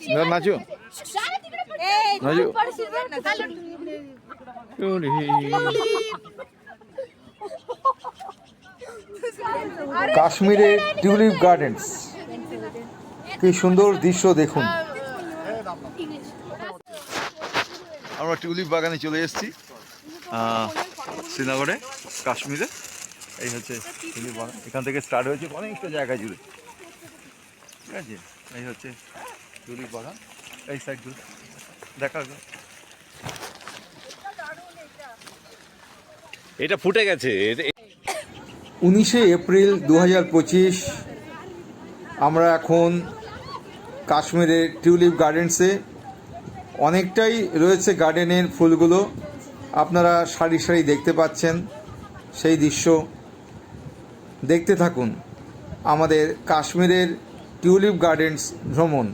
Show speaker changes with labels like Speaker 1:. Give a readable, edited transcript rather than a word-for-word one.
Speaker 1: नाचो नाचो
Speaker 2: কাশ্মীরের tulip gardens, কি সুন্দর দৃশ্য দেখুন।
Speaker 1: আমরা টিউলিপ বাগানে চলে এসেছি শ্রীনগরে, কাশ্মীরে। এই হচ্ছে টিউলিপ বাগান, এখান থেকে স্টার্ট হয়েছে অনেকটা জায়গা জুড়ে, ঠিক আছে। এই হচ্ছে টিউলিপ বাগান, এই সাইডগুলো দেখা গেল। এটা ফুটে গেছে।
Speaker 2: 19শে এপ্রিল 2025, আমরা এখন কাশ্মীরের টিউলিপ গার্ডেন্সে। অনেকটাই রয়েছে গার্ডেনের ফুলগুলো, আপনারা সারি সারি দেখতে পাচ্ছেন। সেই দৃশ্য দেখতে থাকুন আমাদের কাশ্মীরের টিউলিপ গার্ডেন্স ভ্রমণ।